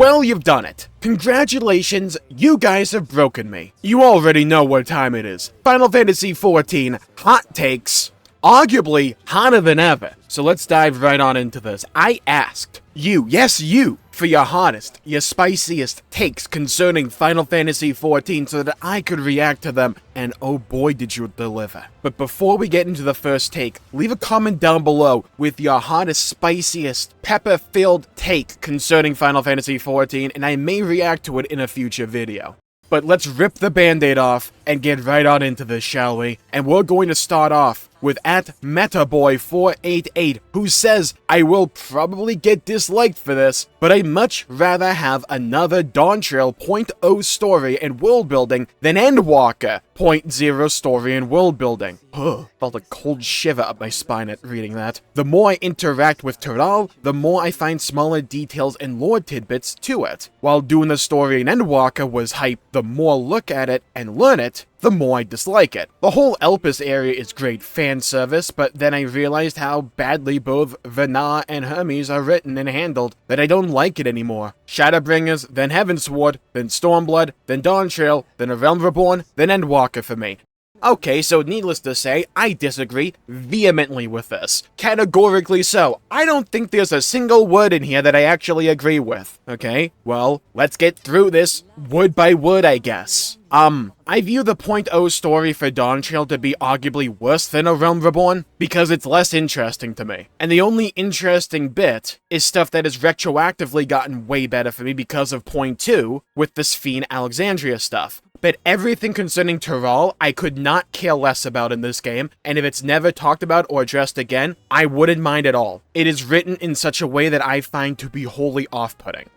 Well, you've done it. Congratulations, you guys have broken me. You already know what time it is. Final Fantasy XIV hot takes, arguably hotter than ever. So let's dive right on into this. I asked you, yes you, for your hottest, your spiciest takes concerning Final Fantasy XIV so that I could react to them, and oh boy did you deliver. But before we get into the first take, leave a comment down below with your hottest, spiciest, pepper-filled take concerning Final Fantasy XIV, and I may react to it in a future video. But let's rip the band-aid off and get right on into this, shall we? And we're going to start off with @MetaBoy488, who says, I will probably get disliked for this, but I'd much rather have another Dawntrail 0.0 story and world building than Endwalker 0.0 story and world building. Felt a cold shiver up my spine at reading that. The more I interact with Tural, the more I find smaller details and lore tidbits to it. While doing the story in Endwalker was hype, the more I look at it and learn it, the more I dislike it. The whole Elpis area is great fan service, but then I realized how badly both Vana and Hermes are written and handled that I don't like it anymore. Shadowbringers, then Heavensward, then Stormblood, then Dawntrail, then A Realm Reborn, then Endwalker for me. Okay, so needless to say, I disagree vehemently with this. Categorically so. I don't think there's a single word in here that I actually agree with. Okay, well, let's get through this word by word, I guess. I view the 0.0 story for Dawntrail to be arguably worse than A Realm Reborn because it's less interesting to me. And the only interesting bit is stuff that has retroactively gotten way better for me because of 0.2 with the Sphene Alexandria stuff. But everything concerning Tural, I could not care less about in this game, and if it's never talked about or addressed again, I wouldn't mind at all. It is written in such a way that I find to be wholly off-putting.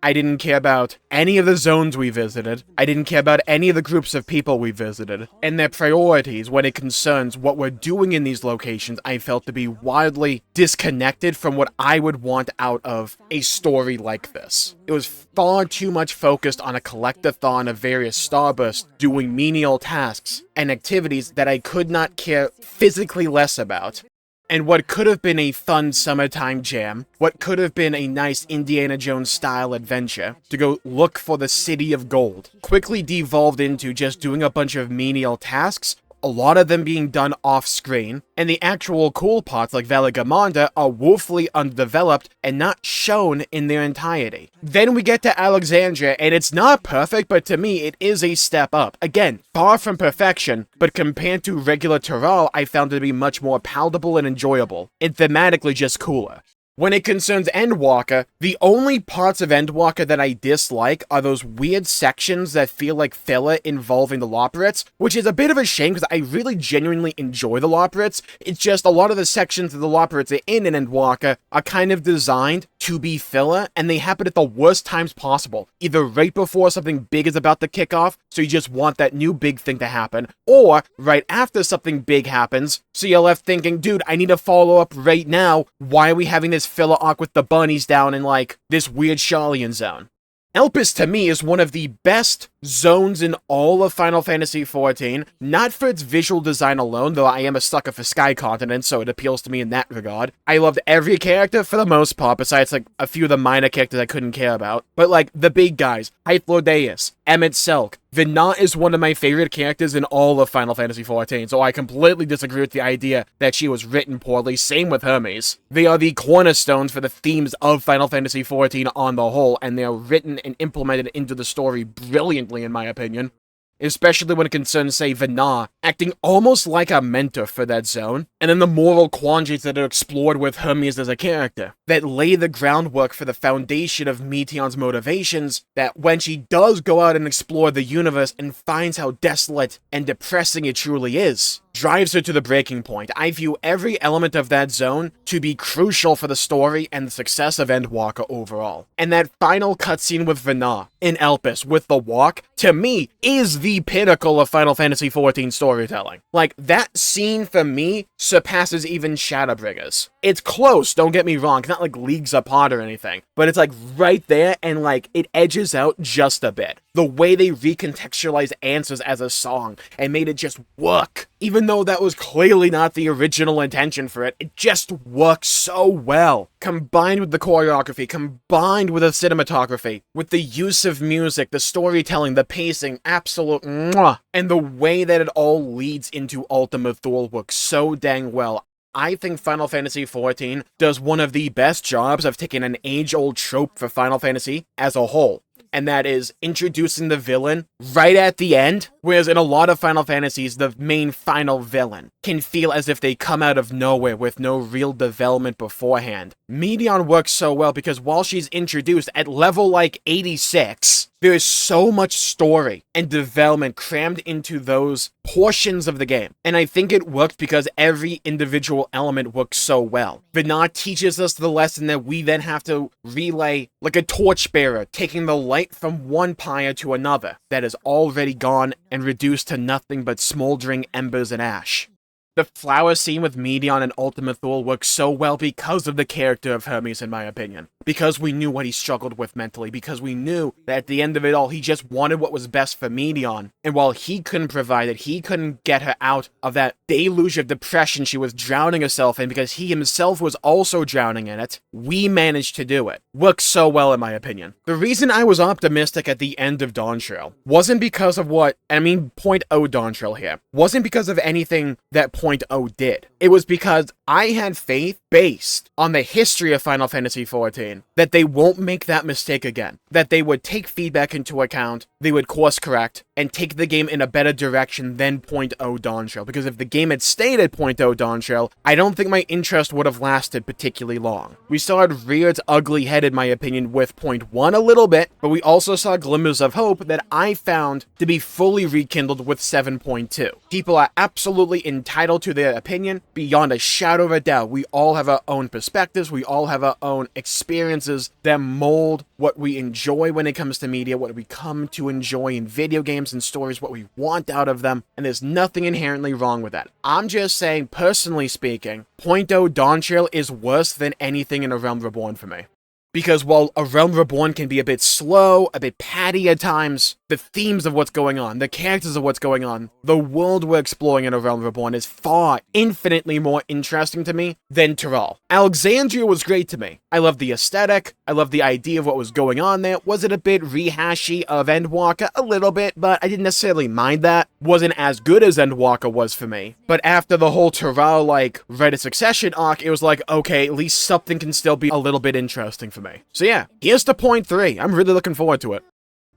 I didn't care about any of the zones we visited. I didn't care about any of the groups of people we visited. And their priorities when it concerns what we're doing in these locations, I felt to be wildly disconnected from what I would want out of a story like this. It was far too much focused on a collectathon of various starbursts doing menial tasks and activities that I could not care physically less about. And what could have been a fun summertime jam, what could have been a nice Indiana Jones-style adventure, to go look for the City of Gold, quickly devolved into just doing a bunch of menial tasks, a lot of them being done off-screen, and the actual cool parts like Valigamonda are woefully underdeveloped and not shown in their entirety. Then we get to Alexandria, and it's not perfect, but to me it is a step up. Again, far from perfection, but compared to regular Tural, I found it to be much more palatable and enjoyable, and thematically just cooler. When it concerns Endwalker, the only parts of Endwalker that I dislike are those weird sections that feel like filler involving the Loporrits, which is a bit of a shame because I really genuinely enjoy the Loporrits. It's just a lot of the sections of the Loporrits are in Endwalker are kind of designed to be filler, and they happen at the worst times possible. Either right before something big is about to kick off, so you just want that new big thing to happen, or right after something big happens, so you're left thinking, dude, I need to follow up right now. Why are we having this filler arc with the bunnies down in, like, this weird Sharlayan zone? Elpis, to me, is one of the best zones in all of Final Fantasy XIV, not for its visual design alone, though I am a sucker for Sky Continent, so it appeals to me in that regard. I loved every character for the most part, besides, like, a few of the minor characters I couldn't care about. But, like, the big guys, Hythlordeus, Emmett Selk, Vana is one of my favorite characters in all of Final Fantasy XIV, so I completely disagree with the idea that she was written poorly, same with Hermes. They are the cornerstones for the themes of Final Fantasy XIV on the whole, and they are written and implemented into the story brilliantly in my opinion. Especially when it concerns, say, Vana, acting almost like a mentor for that zone, and then the moral quandaries that are explored with Hermes as a character, that lay the groundwork for the foundation of Meteon's motivations, that when she does go out and explore the universe and finds how desolate and depressing it truly is, drives her to the breaking point. I view every element of that zone to be crucial for the story and the success of Endwalker overall. And that final cutscene with Vana in Elpis with the walk, to me, is the pinnacle of Final Fantasy XIV storytelling. Like, that scene for me surpasses even Shadowbringers. It's close, don't get me wrong, it's not like leagues apart or anything, but it's like right there and like it edges out just a bit. The way they recontextualized Answers as a song and made it just work, even though that was clearly not the original intention for it, it just works so well. Combined with the choreography, combined with the cinematography, with the use of music, the storytelling, the pacing, absolute mwah, and the way that it all leads into Ultimate Duel works so dang well. I think Final Fantasy XIV does one of the best jobs of taking an age-old trope for Final Fantasy as a whole, and that is introducing the villain right at the end, whereas in a lot of Final Fantasies, the main final villain can feel as if they come out of nowhere with no real development beforehand. Medion works so well because while she's introduced at level like 86, there is so much story and development crammed into those portions of the game. And I think it worked because every individual element works so well. Vinod teaches us the lesson that we then have to relay like a torchbearer, taking the light from one pyre to another that is already gone and reduced to nothing but smoldering embers and ash. The flower scene with Medion and Ultimate Duel works so well because of the character of Hermes, in my opinion. Because we knew what he struggled with mentally, because we knew that at the end of it all, he just wanted what was best for Medion. And while he couldn't provide it, he couldn't get her out of that deluge of depression she was drowning herself in because he himself was also drowning in it, we managed to do it. Works so well, in my opinion. The reason I was optimistic at the end of Dawntrail wasn't because of what, I mean, .0 Dawntrail here, wasn't because of anything that .0 did. It was because I had faith based on the history of Final Fantasy XIV that they won't make that mistake again. That they would take feedback into account, they would course correct, and take the game in a better direction than .0 Dawntrail. Because if the game had stayed at .0 Dawntrail, I don't think my interest would have lasted particularly long. We saw it rear its ugly head, in my opinion, with .1 a little bit, but we also saw glimmers of hope that I found to be fully rekindled with 7.2. People are absolutely entitled to their opinion, beyond a shadow of a doubt. We all have our own perspectives, we all have our own experiences that mold what we enjoy when it comes to media, what we come to enjoy in video games and stories, what we want out of them, and there's nothing inherently wrong with that. I'm just saying, personally speaking, .0 Dawntrail is worse than anything in A Realm Reborn for me. Because while A Realm Reborn can be a bit slow, a bit patty at times, the themes of what's going on, the characters of what's going on, the world we're exploring in A Realm Reborn is far, infinitely more interesting to me than Tyrell. Alexandria was great to me. I loved the aesthetic, I loved the idea of what was going on there. Was it a bit rehashy of Endwalker? A little bit, but I didn't necessarily mind that. Wasn't as good as Endwalker was for me. But after the whole Tyrell, like, Rite of Succession arc, it was like, okay, at least something can still be a little bit interesting for me. So yeah, here's to .3. I'm really looking forward to it.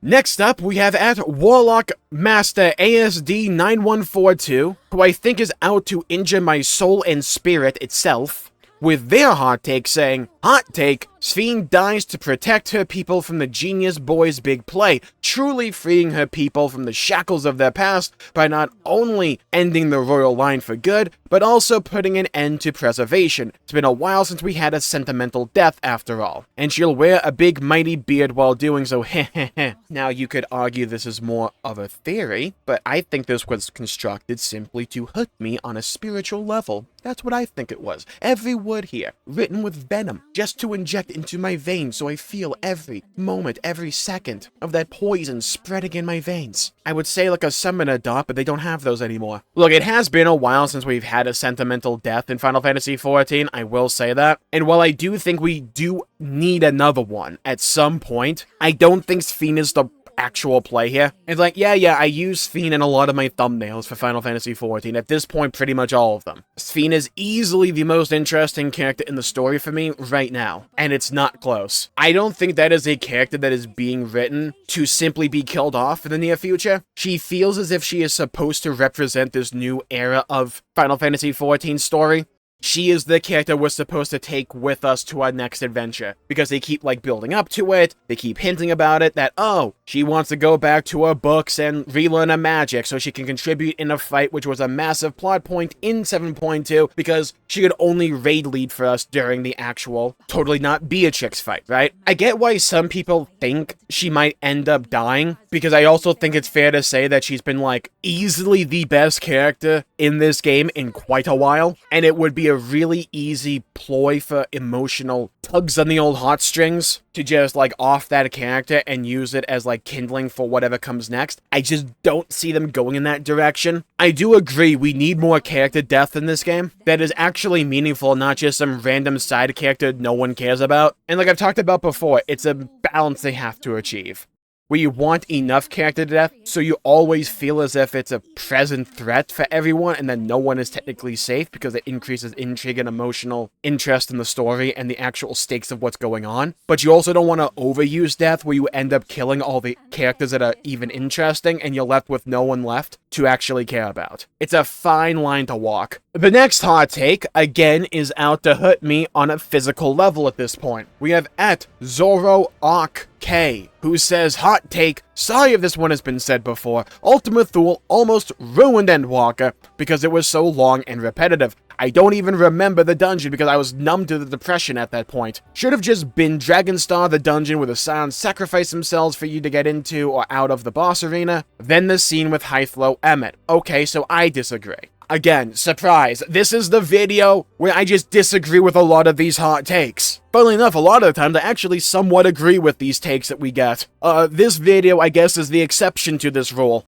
Next up, we have at Warlock Master ASD9142, who I think is out to injure my soul and spirit itself, with their hot take saying, hot take, Sphene dies to protect her people from the Genius Boys' big play, truly freeing her people from the shackles of their past by not only ending the royal line for good, but also putting an end to preservation. It's been a while since we had a sentimental death after all. And she'll wear a big mighty beard while doing so, heh. Now you could argue this is more of a theory, but I think this was constructed simply to hurt me on a spiritual level. That's what I think it was. Every word here, written with venom, just to inject into my veins so I feel every moment, every second of that poison spreading in my veins. I would say like a summoner dot, but they don't have those anymore. Look, it has been a while since we've had a sentimental death in Final Fantasy XIV, I will say that. And while I do think we do need another one at some point, I don't think Sphene is the actual play here. It's like, yeah, I use Sphene in a lot of my thumbnails for Final Fantasy XIV. At this point, pretty much all of them. Sphene is easily the most interesting character in the story for me right now, and it's not close. I don't think that is a character that is being written to simply be killed off in the near future. She feels as if she is supposed to represent this new era of Final Fantasy XIV story. She is the character we're supposed to take with us to our next adventure, because they keep, like, building up to it, they keep hinting about it, that, oh, she wants to go back to her books and relearn her magic so she can contribute in a fight, which was a massive plot point in 7.2, because she could only raid lead for us during the actual, totally not Beatrix fight, right? I get why some people think she might end up dying, because I also think it's fair to say that she's been, like, easily the best character in this game in quite a while, and it would be a really easy ploy for emotional tugs on the old heartstrings to just like off that character and use it as like kindling for whatever comes next. I just don't see them going in that direction. I do agree we need more character depth in this game that is actually meaningful, not just some random side character no one cares about. And like I've talked about before, it's a balance they have to achieve, where you want enough character depth so you always feel as if it's a present threat for everyone and then no one is technically safe, because it increases intrigue and emotional interest in the story and the actual stakes of what's going on. But you also don't want to overuse death where you end up killing all the characters that are even interesting and you're left with no one left to actually care about. It's a fine line to walk. The next hot take, again, is out to hurt me on a physical level at this point. We have at Zoroark K, who says, hot take, sorry if this one has been said before, Ultima Thule almost ruined Endwalker because it was so long and repetitive. I don't even remember the dungeon because I was numb to the depression at that point. Should have just been Dragonstar the dungeon where the Scions sacrifice themselves for you to get into or out of the boss arena, then the scene with Hythlo Emmet. Okay, so I disagree. Again, surprise, this is the video where I just disagree with a lot of these hot takes. Funnily enough, a lot of the times I actually somewhat agree with these takes that we get. This video, I guess, is the exception to this rule.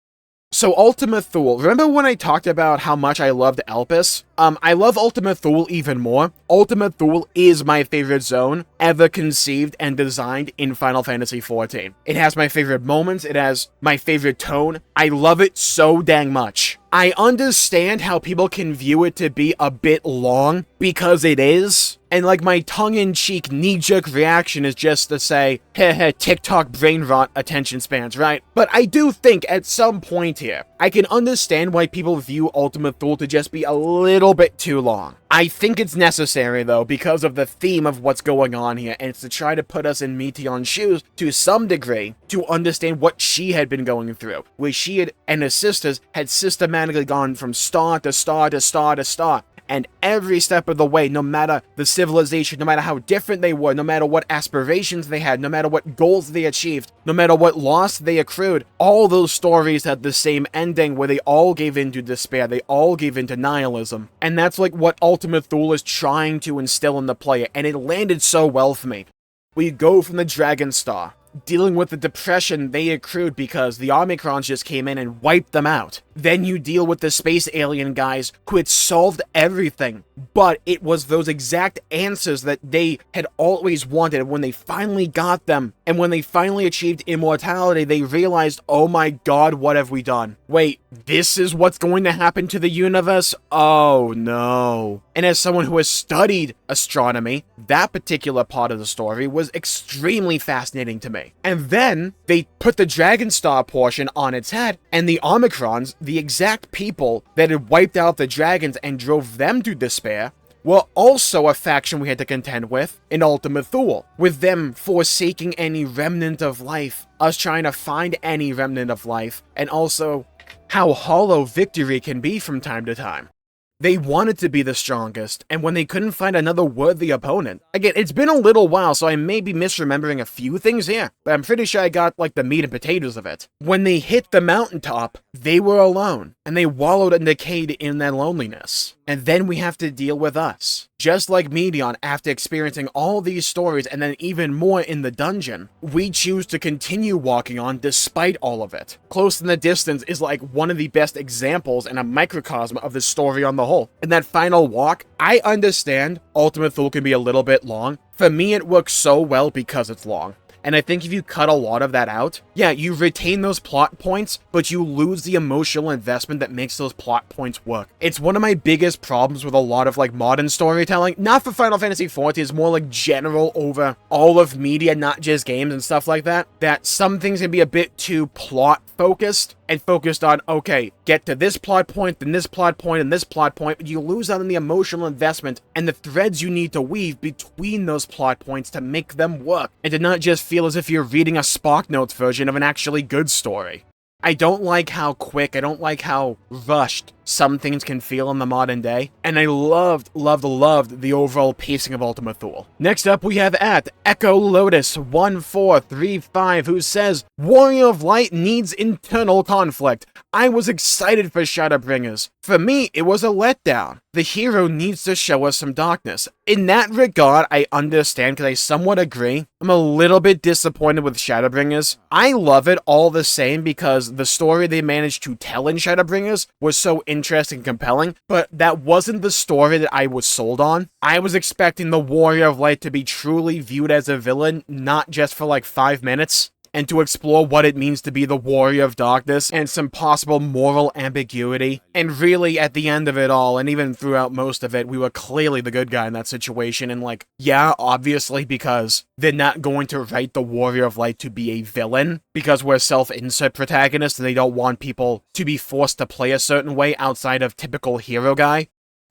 So Ultima Thule, remember when I talked about how much I loved Elpis? I love Ultima Thule even more. Ultima Thule is my favorite zone ever conceived and designed in Final Fantasy XIV. It has my favorite moments, it has my favorite tone. I love it so dang much. I understand how people can view it to be a bit long, because it is. And like my tongue-in-cheek knee-jerk reaction is just to say, heh, TikTok brain rot attention spans, right? But I do think at some point here, I can understand why people view Ultima Thule to just be a little bit too long. I think it's necessary, though, because of the theme of what's going on here, and it's to try to put us in Meteion's shoes to some degree to understand what she had been going through, where she and her sisters had systematically gone from star to star to star to star. And every step of the way, no matter the civilization, no matter how different they were, no matter what aspirations they had, no matter what goals they achieved, no matter what loss they accrued, all those stories had the same ending where they all gave in to despair, they all gave in to nihilism. And that's like what Ultima Thule is trying to instill in the player, and it landed so well for me. We go from the Dragonstar, dealing with the depression they accrued because the Omicrons just came in and wiped them out. Then you deal with the space alien guys who had solved everything, but it was those exact answers that they had always wanted. When they finally got them, and when they finally achieved immortality, they realized, oh my god, what have we done? Wait, this is what's going to happen to the universe? Oh no. And as someone who has studied astronomy, that particular part of the story was extremely fascinating to me. And then they put the Dragonstar portion on its head, and the Omicrons, the exact people that had wiped out the dragons and drove them to despair, were also a faction we had to contend with in Ultima Thule, with them forsaking any remnant of life, us trying to find any remnant of life, and also how hollow victory can be from time to time. They wanted to be the strongest, and when they couldn't find another worthy opponent. Again, it's been a little while, so I may be misremembering a few things here, but I'm pretty sure I got, like, the meat and potatoes of it. When they hit the mountaintop, they were alone, and they wallowed and decayed in their loneliness. And then we have to deal with us. Just like Meteion, after experiencing all these stories and then even more in the dungeon, we choose to continue walking on despite all of it. Close in the Distance is like one of the best examples and a microcosm of the story on the whole. In that final walk, I understand Ultima Thule can be a little bit long. For me, it works so well because it's long. And I think if you cut a lot of that out, yeah, you retain those plot points, but you lose the emotional investment that makes those plot points work. It's one of my biggest problems with a lot of, like, modern storytelling. Not for Final Fantasy XIV, it's more, like, general over all of media, not just games and stuff like that. That some things can be a bit too plot-focused, and focused on, okay, get to this plot point, then this plot point, and this plot point, but you lose out on the emotional investment and the threads you need to weave between those plot points to make them work, and to not just feel as if you're reading a SparkNotes version of an actually good story. I don't like how quick, I don't like how rushed some things can feel in the modern day, and I loved the overall pacing of Ultima Thule. Next up, we have at Echo Lotus 1435, who says, Warrior of Light needs internal conflict. I was excited for Shadowbringers. For me, it was a letdown. The hero needs to show us some darkness. In that regard, I understand because I somewhat agree. I'm a little bit disappointed with Shadowbringers. I love it all the same because the story they managed to tell in Shadowbringers was so interesting and compelling, but that wasn't the story that I was sold on. I was expecting the Warrior of Light to be truly viewed as a villain, not just for like 5 minutes, and to explore what it means to be the Warrior of Darkness and some possible moral ambiguity. And really, at the end of it all, and even throughout most of it, we were clearly the good guy in that situation. And like, yeah, obviously, because they're not going to write the Warrior of Light to be a villain, because we're self-insert protagonists and they don't want people to be forced to play a certain way outside of typical hero guy.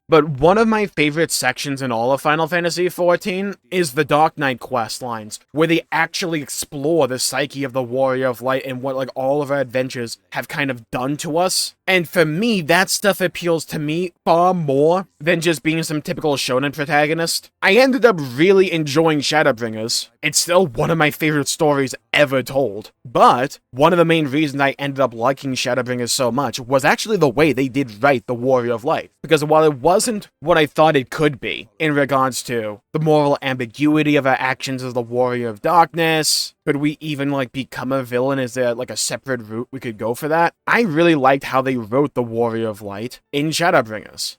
But one of my favorite sections in all of Final Fantasy XIV is the Dark Knight quest lines, where they actually explore the psyche of the Warrior of Light and what like all of our adventures have kind of done to us. And for me, that stuff appeals to me far more than just being some typical shonen protagonist. I ended up really enjoying Shadowbringers. It's still one of my favorite stories ever told. But one of the main reasons I ended up liking Shadowbringers so much was actually the way they did write the Warrior of Light. Because while it wasn't what I thought it could be in regards to the moral ambiguity of our actions as the Warrior of Darkness, could we even like become a villain? Is there like a separate route we could go for that? I really liked how they wrote the Warrior of Light in Shadowbringers,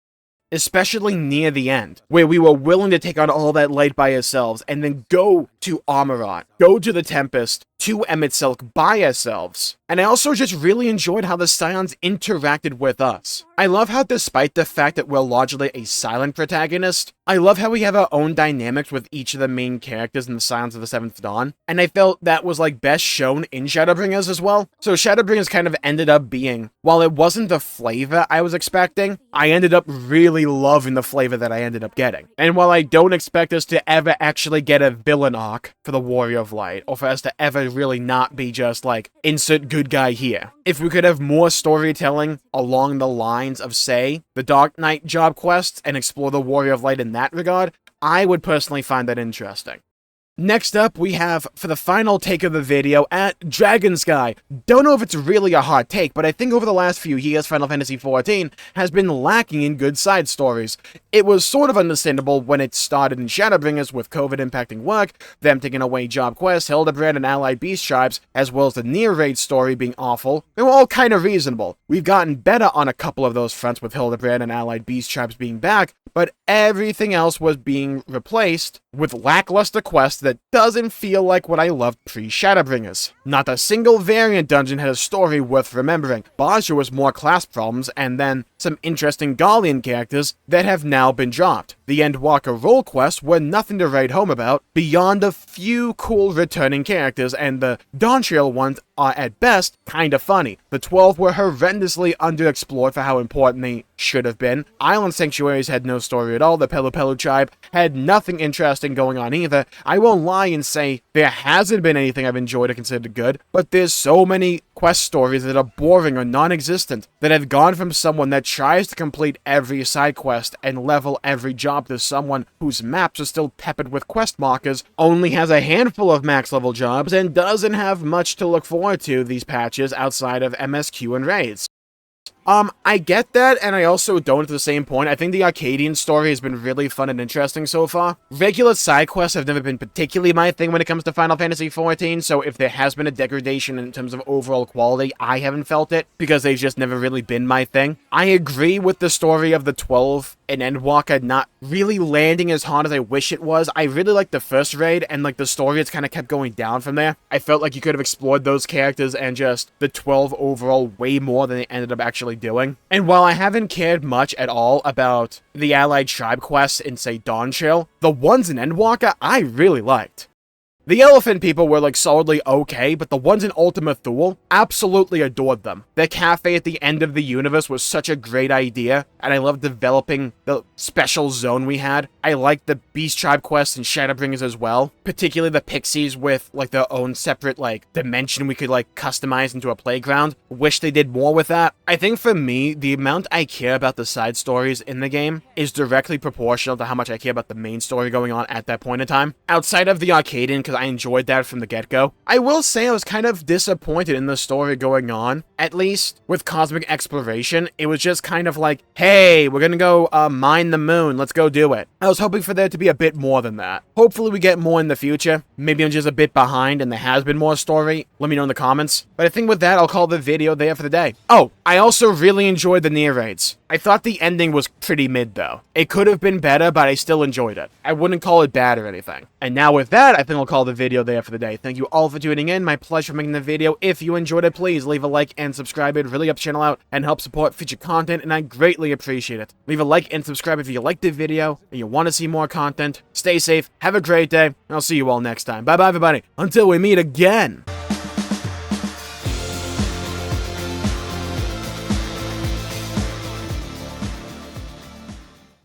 especially near the end, where we were willing to take on all that light by ourselves and then go to Amarant, go to the Tempest, to Emmett Silk by ourselves. And I also just really enjoyed how the Scions interacted with us. I love how despite the fact that we're largely a silent protagonist, I love how we have our own dynamics with each of the main characters in the Scions of the Seventh Dawn. And I felt that was like best shown in Shadowbringers as well. So Shadowbringers kind of ended up being, while it wasn't the flavor I was expecting, I ended up really loving the flavor that I ended up getting. And while I don't expect us to ever actually get a villain arc for the Warrior of Light, or for us to ever really not be just like, insert good guy here. If we could have more storytelling along the lines of, say, the Dark Knight job quests and explore the Warrior of Light in that regard, I would personally find that interesting. Next up, we have, for the final take of the video, at Dragon Sky. Don't know if it's really a hot take, but I think over the last few years, Final Fantasy XIV has been lacking in good side stories. It was sort of understandable when it started in Shadowbringers with COVID impacting work, them taking away job quests, Hildebrand and allied beast tribes, as well as the near raid story being awful. They were all kind of reasonable. We've gotten better on a couple of those fronts with Hildebrand and allied beast tribes being back, but everything else was being replaced with lackluster quests that doesn't feel like what I loved pre-Shadowbringers. Not a single variant dungeon had a story worth remembering. Baja was more class problems, and then some interesting Gallian characters that have now been dropped. The Endwalker role quests were nothing to write home about, beyond a few cool returning characters, and the Dawntrail ones are at best kinda funny. The 12 were horrendously underexplored for how important they should have been. Island Sanctuaries had no story at all. The Pelu Pelu tribe had nothing interesting going on either. I won't lie and say there hasn't been anything I've enjoyed or considered good, but there's so many quest stories that are boring or non-existent that have gone from someone that tries to complete every side quest and level every job to someone whose maps are still tepid with quest markers, only has a handful of max level jobs, and doesn't have much to look forward to these patches outside of MSQ and raids. I get that, and I also don't at the same point. I think the Arcadian story has been really fun and interesting so far. Regular side quests have never been particularly my thing when it comes to Final Fantasy XIV, so if there has been a degradation in terms of overall quality, I haven't felt it, because they've just never really been my thing. I agree with the story of the 12 and Endwalker not really landing as hard as I wish it was. I really liked the first raid, and like the story, it's kind of kept going down from there. I felt like you could have explored those characters and just the 12 overall way more than they ended up actually doing. And while I haven't cared much at all about the allied tribe quests in, say, Dawntrail, the ones in Endwalker I really liked. The elephant people were like solidly okay, but the ones in Ultima Thule, absolutely adored them. Their cafe at the end of the universe was such a great idea, and I loved developing the special zone we had. I liked the Beast Tribe quests and Shadowbringers as well, particularly the pixies with like their own separate like dimension we could like customize into a playground. Wish they did more with that. I think for me, the amount I care about the side stories in the game is directly proportional to how much I care about the main story going on at that point in time. Outside of the Arcadian, because I enjoyed that from the get-go, I will say I was kind of disappointed in the story going on. At least with Cosmic Exploration, it was just kind of like, hey, we're gonna go mine the moon, let's go do it. I was hoping for there to be a bit more than that. Hopefully we get more in the future. Maybe I'm just a bit behind and there has been more story. Let me know in the comments. But I think with that, I'll call the video there for the day. Oh, I also really enjoyed the Nier raids. I thought the ending was pretty mid though. It could have been better, but I still enjoyed it. I wouldn't call it bad or anything. And now with that, I think I'll call the video there for the day. Thank you all for tuning in. My pleasure making the video. If you enjoyed it, please leave a like and subscribe. It really helps the channel out and help support future content, and I greatly appreciate it. Leave a like and subscribe if you liked the video and you want to see more content. Stay safe, have a great day, and I'll see you all next time. Bye-bye, everybody. Until we meet again.